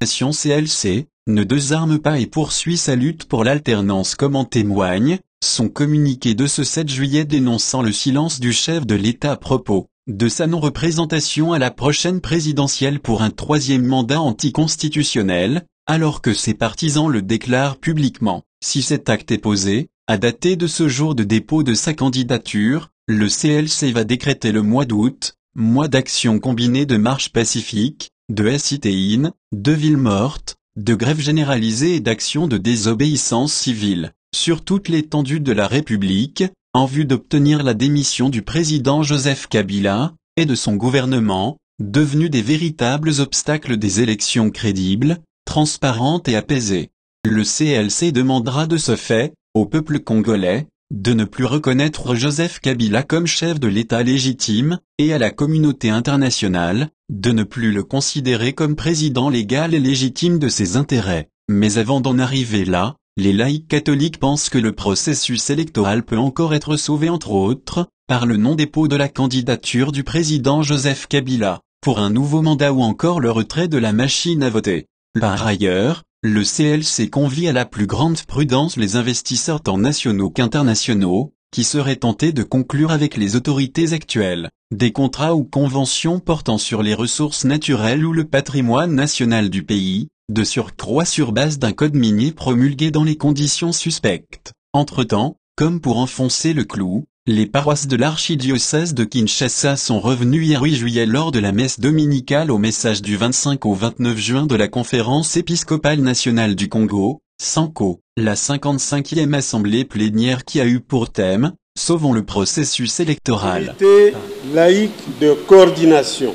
CLC, ne désarme pas et poursuit sa lutte pour l'alternance comme en témoigne son communiqué de ce 7 juillet dénonçant le silence du chef de l'État à propos de sa non-représentation à la prochaine présidentielle pour un 3e mandat anticonstitutionnel, alors que ses partisans le déclarent publiquement. Si cet acte est posé, à dater de ce jour de dépôt de sa candidature, le CLC va décréter le mois d'août, mois d'action combinée de marches pacifiques, de sit-in, de villes mortes, de grèves généralisées et d'actions de désobéissance civile, sur toute l'étendue de la République, en vue d'obtenir la démission du président Joseph Kabila, et de son gouvernement, devenus des véritables obstacles des élections crédibles, transparentes et apaisées. Le CLC demandera de ce fait, au peuple congolais, de ne plus reconnaître Joseph Kabila comme chef de l'État légitime, et à la communauté internationale, de ne plus le considérer comme président légal et légitime de ses intérêts. Mais avant d'en arriver là, les laïcs catholiques pensent que le processus électoral peut encore être sauvé entre autres, par le non-dépôt de la candidature du président Joseph Kabila, pour un nouveau mandat ou encore le retrait de la machine à voter. Par ailleurs, le CLC convie à la plus grande prudence les investisseurs tant nationaux qu'internationaux, qui seraient tentés de conclure avec les autorités actuelles, des contrats ou conventions portant sur les ressources naturelles ou le patrimoine national du pays, de surcroît sur base d'un code minier promulgué dans les conditions suspectes. Entre-temps, comme pour enfoncer le clou, les paroisses de l'archidiocèse de Kinshasa sont revenues hier 8 juillet lors de la messe dominicale au message du 25 au 29 juin de la Conférence épiscopale nationale du Congo, SENCO, la 55e assemblée plénière qui a eu pour thème « Sauvons le processus électoral ». Comité laïque de coordination.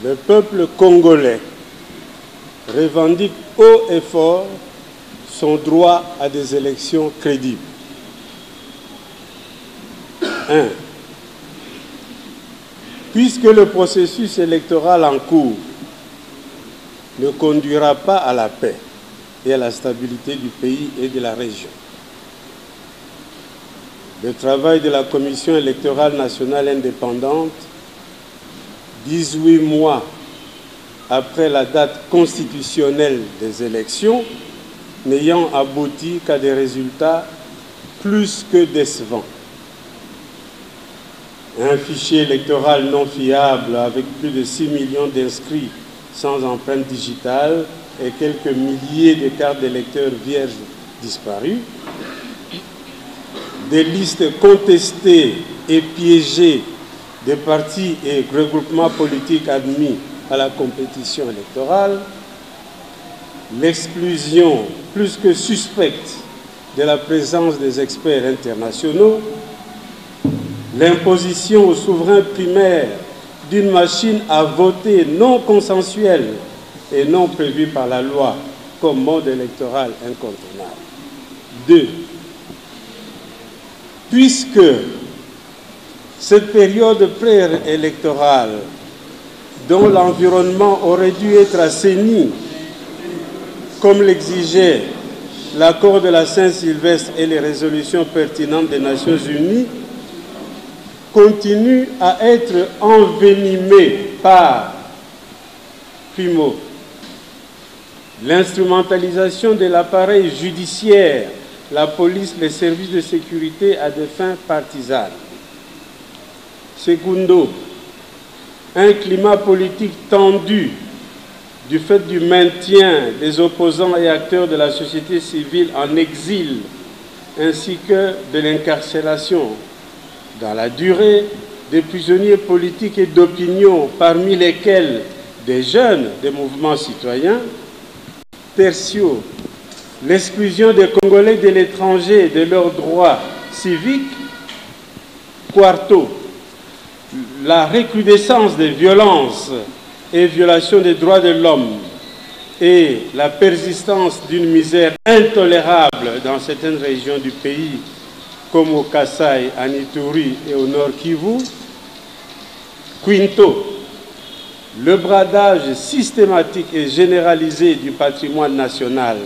Le peuple congolais revendique haut et fort son droit à des élections crédibles. 1. Puisque le processus électoral en cours ne conduira pas à la paix et à la stabilité du pays et de la région, le travail de la Commission électorale nationale indépendante, 18 mois après la date constitutionnelle des élections, n'ayant abouti qu'à des résultats plus que décevants. Un fichier électoral non fiable avec plus de 6 millions d'inscrits sans empreinte digitale et quelques milliers de cartes d'électeurs vierges disparues, des listes contestées et piégées des partis et regroupements politiques admis à la compétition électorale, l'exclusion plus que suspecte de la présence des experts internationaux, l'imposition aux souverains primaires d'une machine à voter non consensuelle et non prévue par la loi comme mode électoral incontournable. 2. Puisque cette période préélectorale dont l'environnement aurait dû être assaini, comme l'exigeait l'accord de la Saint-Sylvestre et les résolutions pertinentes des Nations Unies, continue à être envenimée par, primo, l'instrumentalisation de l'appareil judiciaire, la police, les services de sécurité à des fins partisanes. Secundo, un climat politique tendu du fait du maintien des opposants et acteurs de la société civile en exil, ainsi que de l'incarcération dans la durée des prisonniers politiques et d'opinion, parmi lesquels des jeunes des mouvements citoyens. Tertio, l'exclusion des Congolais de l'étranger de leurs droits civiques. Quarto, la recrudescence des violences et violations des droits de l'homme et la persistance d'une misère intolérable dans certaines régions du pays, comme au Kasaï, à Ituri et au Nord Kivu. Quinto, le bradage systématique et généralisé du patrimoine national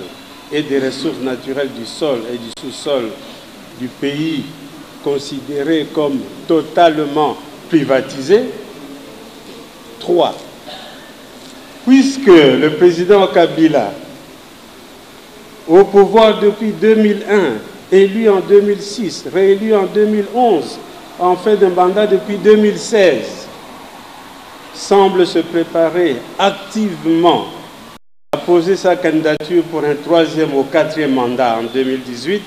et des ressources naturelles du sol et du sous-sol du pays, considéré comme totalement privatisé. 3. puisque le président Kabila, au pouvoir depuis 2001, élu en 2006, réélu en 2011, en fait d'un mandat depuis 2016, semble se préparer activement à poser sa candidature pour un 3e ou 4e mandat en 2018,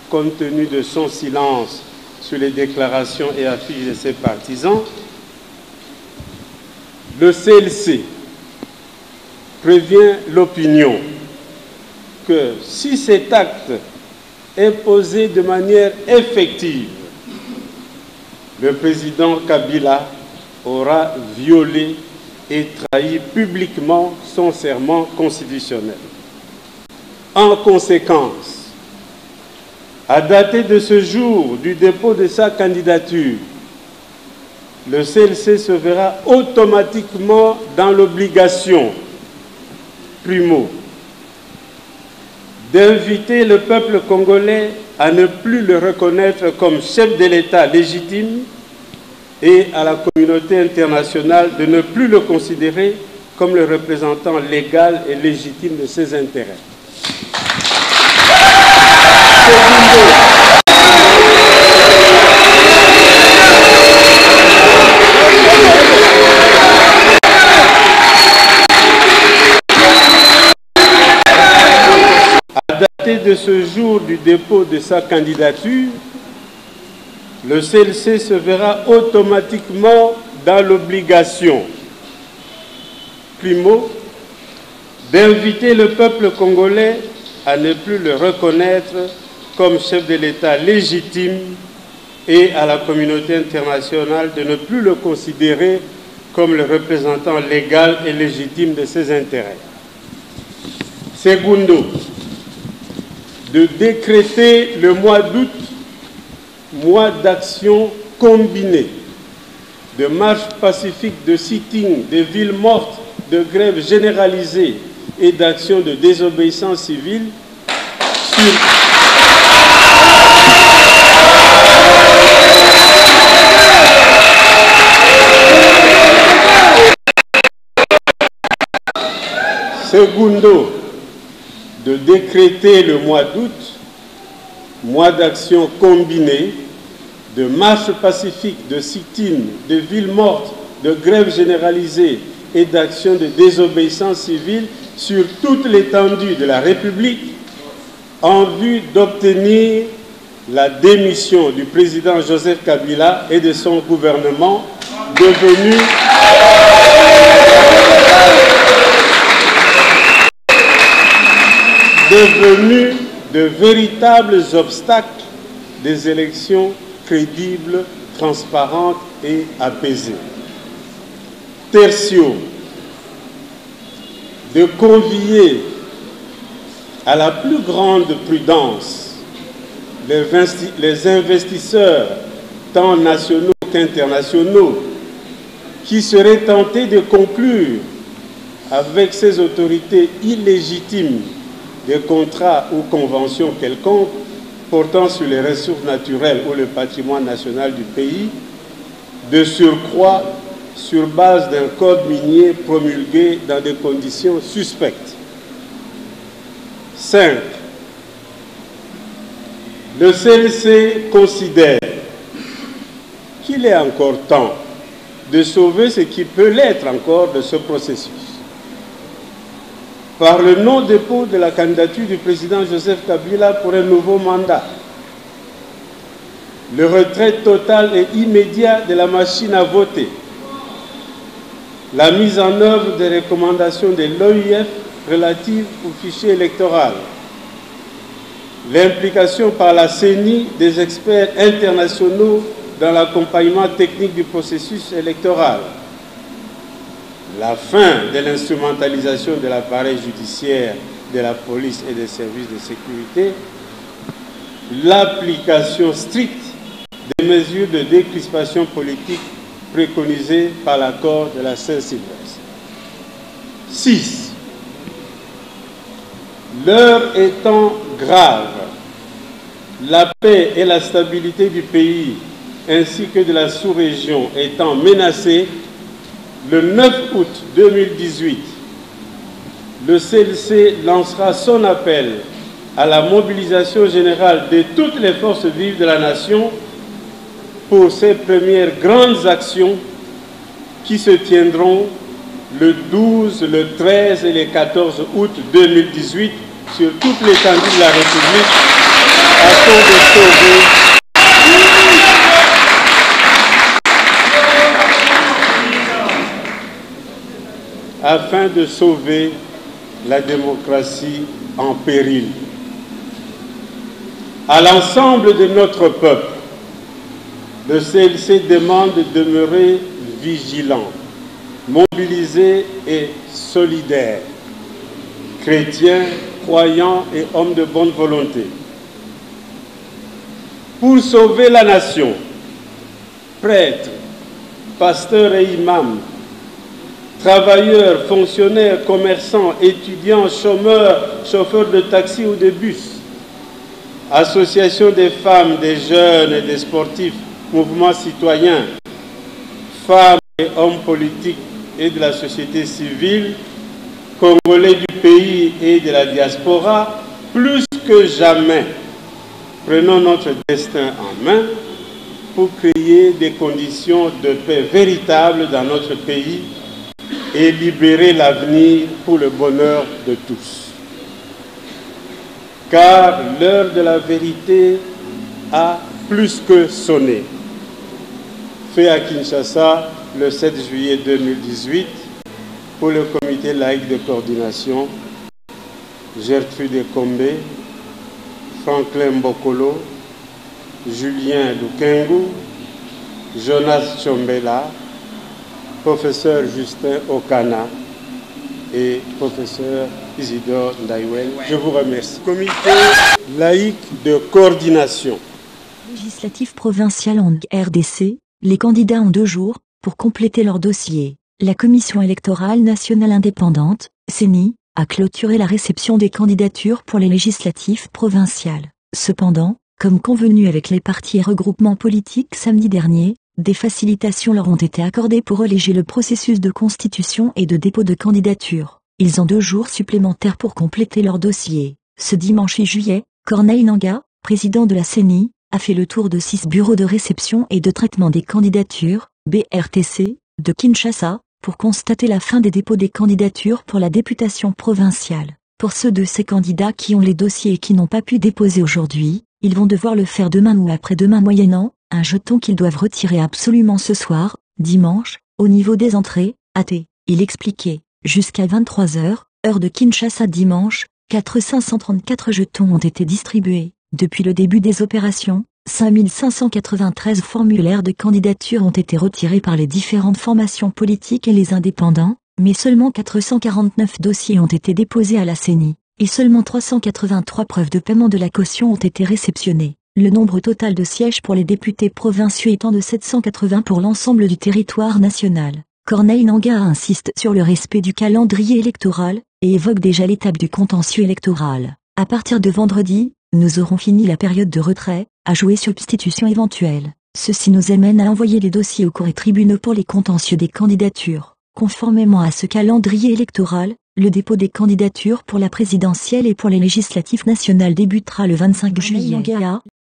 compte tenu de son silence sur les déclarations et affiches de ses partisans, le CLC prévient l'opinion que si cet acte est posé de manière effective, le président Kabila aura violé et trahi publiquement son serment constitutionnel. En conséquence, à dater de ce jour du dépôt de sa candidature, le CLC se verra automatiquement dans l'obligation, primo, d'inviter le peuple congolais à ne plus le reconnaître comme chef de l'État légitime et à la communauté internationale de ne plus le considérer comme le représentant légal et légitime de ses intérêts. De ce jour du dépôt de sa candidature, le CLC se verra automatiquement dans l'obligation, primo, d'inviter le peuple congolais à ne plus le reconnaître comme chef de l'État légitime et à la communauté internationale de ne plus le considérer comme le représentant légal et légitime de ses intérêts. Segundo, de décréter le mois d'août, mois d'action combinée, de marche pacifique, de sitting, de villes mortes, de grève généralisée et d'action de désobéissance civile sur Segundo, de décréter le mois d'août, mois d'action combinée, de marche pacifique, de sit-in, de villes mortes, de grève généralisée et d'action de désobéissance civile sur toute l'étendue de la République en vue d'obtenir la démission du président Joseph Kabila et de son gouvernement devenu de véritables obstacles des élections crédibles, transparentes et apaisées. Tertio, de convier à la plus grande prudence les investisseurs, tant nationaux qu'internationaux, qui seraient tentés de conclure avec ces autorités illégitimes des contrats ou conventions quelconques portant sur les ressources naturelles ou le patrimoine national du pays, de surcroît sur base d'un code minier promulgué dans des conditions suspectes. 5. Le CLC considère qu'il est encore temps de sauver ce qui peut l'être encore de ce processus. Par le non-dépôt de la candidature du président Joseph Kabila pour un nouveau mandat, le retrait total et immédiat de la machine à voter, la mise en œuvre des recommandations de l'OIF relatives au fichier électoral, l'implication par la CENI des experts internationaux dans l'accompagnement technique du processus électoral, la fin de l'instrumentalisation de l'appareil judiciaire, de la police et des services de sécurité, l'application stricte des mesures de décrispation politique préconisées par l'accord de la Saint-Sylvestre. 6. L'heure étant grave, la paix et la stabilité du pays ainsi que de la sous-région étant menacées, le 9 août 2018, le CLC lancera son appel à la mobilisation générale de toutes les forces vives de la nation pour ces premières grandes actions qui se tiendront le 12, le 13 et le 14 août 2018 sur toute l'étendue de la République afin de sauver la démocratie en péril. À l'ensemble de notre peuple, le CLC demande de demeurer vigilant, mobilisé et solidaire, chrétiens, croyants et hommes de bonne volonté. Pour sauver la nation, prêtres, pasteurs et imams, travailleurs, fonctionnaires, commerçants, étudiants, chômeurs, chauffeurs de taxi ou de bus, associations des femmes, des jeunes et des sportifs, mouvements citoyens, femmes et hommes politiques et de la société civile, congolais du pays et de la diaspora, plus que jamais, prenons notre destin en main pour créer des conditions de paix véritables dans notre pays et libérer l'avenir pour le bonheur de tous. Car l'heure de la vérité a plus que sonné. Fait à Kinshasa le 7 juillet 2018 pour le comité laïque de coordination, Gertrude Kombe, Franklin Mbokolo, Julien Lukengu, Jonas Chombela, professeur Justin Okana et professeur Isidore Ndaiwen. Je vous remercie. Comité laïque de coordination. Législatif provincial en RDC, les candidats ont 2 jours pour compléter leur dossier. La Commission électorale nationale indépendante, CENI, a clôturé la réception des candidatures pour les législatives provinciales. Cependant, comme convenu avec les partis et regroupements politiques samedi dernier, des facilitations leur ont été accordées pour alléger le processus de constitution et de dépôt de candidature. Ils ont 2 jours supplémentaires pour compléter leur dossier. Ce dimanche 8 juillet, Corneille Nangaa, président de la CENI, a fait le tour de 6 bureaux de réception et de traitement des candidatures, BRTC, de Kinshasa, pour constater la fin des dépôts des candidatures pour la députation provinciale. Pour ceux de ces candidats qui ont les dossiers et qui n'ont pas pu déposer aujourd'hui, ils vont devoir le faire demain ou après-demain moyennant un jeton qu'ils doivent retirer absolument ce soir, dimanche, au niveau des entrées, AT. Il expliquait. Jusqu'à 23h, heure de Kinshasa dimanche, 4534 jetons ont été distribués. Depuis le début des opérations, 5593 formulaires de candidature ont été retirés par les différentes formations politiques et les indépendants, mais seulement 449 dossiers ont été déposés à la CENI, et seulement 383 preuves de paiement de la caution ont été réceptionnées. Le nombre total de sièges pour les députés provinciaux étant de 780 pour l'ensemble du territoire national. Corneille Nangaa insiste sur le respect du calendrier électoral, et évoque déjà l'étape du contentieux électoral. À partir de vendredi, nous aurons fini la période de retrait, à jouer substitution éventuelle. Ceci nous amène à envoyer les dossiers aux cours et tribunaux pour les contentieux des candidatures. Conformément à ce calendrier électoral, le dépôt des candidatures pour la présidentielle et pour les législatives nationales débutera le 25 juillet.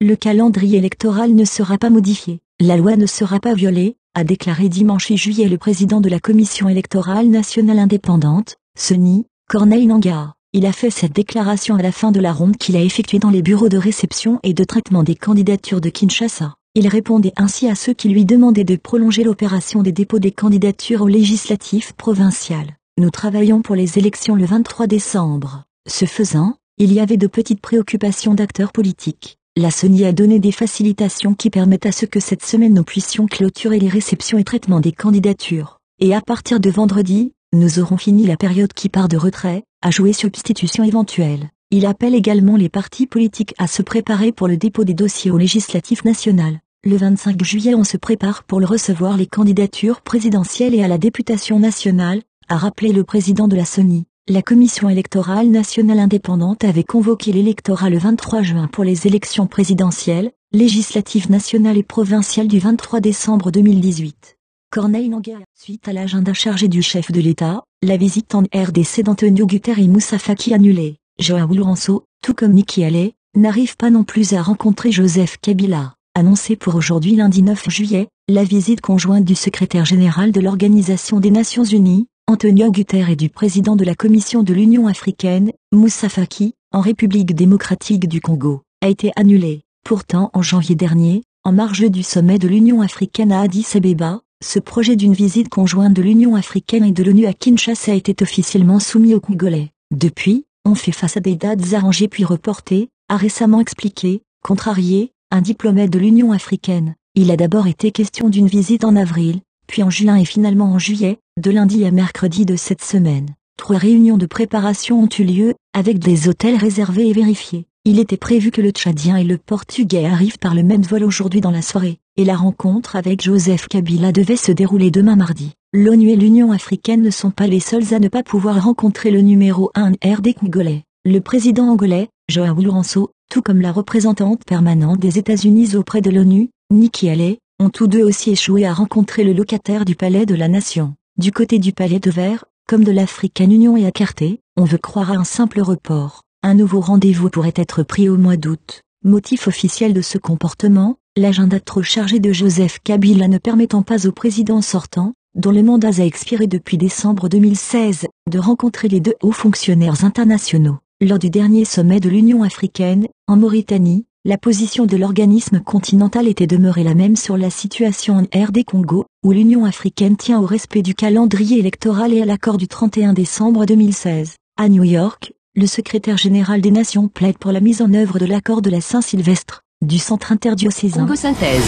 Le calendrier électoral ne sera pas modifié. La loi ne sera pas violée, a déclaré dimanche 8 juillet le président de la Commission électorale nationale indépendante, CENI, Corneille Nangaa. Il a fait cette déclaration à la fin de la ronde qu'il a effectuée dans les bureaux de réception et de traitement des candidatures de Kinshasa. Il répondait ainsi à ceux qui lui demandaient de prolonger l'opération des dépôts des candidatures aux législatives provinciales. Nous travaillons pour les élections le 23 décembre. Ce faisant, il y avait de petites préoccupations d'acteurs politiques. La CENI a donné des facilitations qui permettent à ce que cette semaine nous puissions clôturer les réceptions et traitements des candidatures. Et à partir de vendredi, nous aurons fini la période qui part de retrait, à jouer substitution éventuelle. Il appelle également les partis politiques à se préparer pour le dépôt des dossiers aux législatives nationales. Le 25 juillet on se prépare pour le recevoir les candidatures présidentielles et à la députation nationale, a rappelé le président de la CENI. La Commission électorale nationale indépendante avait convoqué l'électorat le 23 juin pour les élections présidentielles, législatives nationales et provinciales du 23 décembre 2018. Corneille Nangaa, suite à l'agenda chargé du chef de l'État, la visite en RDC d'Antonio Guterres et Moussa Faki annulée. João Lourenço, tout comme Nikki Haley, n'arrive pas non plus à rencontrer Joseph Kabila. Annoncée pour aujourd'hui lundi 9 juillet, la visite conjointe du secrétaire général de l'Organisation des Nations Unies, Antonio Guterres et du président de la Commission de l'Union africaine, Moussa Faki, en République démocratique du Congo, a été annulée. Pourtant en janvier dernier, en marge du sommet de l'Union africaine à Addis Abeba, ce projet d'une visite conjointe de l'Union africaine et de l'ONU à Kinshasa a été officiellement soumis aux Congolais. Depuis, on fait face à des dates arrangées puis reportées, a récemment expliqué, contrarié, un diplomate de l'Union africaine. Il a d'abord été question d'une visite en avril, puis en juin et finalement en juillet, de lundi à mercredi de cette semaine. 3 réunions de préparation ont eu lieu, avec des hôtels réservés et vérifiés. Il était prévu que le Tchadien et le Portugais arrivent par le même vol aujourd'hui dans la soirée, et la rencontre avec Joseph Kabila devait se dérouler demain mardi. L'ONU et l'Union africaine ne sont pas les seuls à ne pas pouvoir rencontrer le numéro 1 RD congolais. Le président angolais, João Lourenço, tout comme la représentante permanente des États-Unis auprès de l'ONU, Nikki Haley, ont tous deux aussi échoué à rencontrer le locataire du Palais de la Nation. Du côté du Palais de Verre, comme de l'African Union et Akarté, on veut croire à un simple report. Un nouveau rendez-vous pourrait être pris au mois d'août. Motif officiel de ce comportement, l'agenda trop chargé de Joseph Kabila ne permettant pas au président sortant, dont le mandat a expiré depuis décembre 2016, de rencontrer les 2 hauts fonctionnaires internationaux. Lors du dernier sommet de l'Union africaine, en Mauritanie, la position de l'organisme continental était demeurée la même sur la situation en RD Congo, où l'Union africaine tient au respect du calendrier électoral et à l'accord du 31 décembre 2016. À New York, le secrétaire général des Nations plaide pour la mise en œuvre de l'accord de la Saint-Sylvestre, du centre interdiocésain. Congo Synthèse.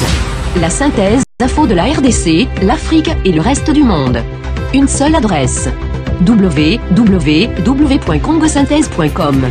La synthèse d'infos de la RDC, l'Afrique et le reste du monde. Une seule adresse. www.congosynthèse.com.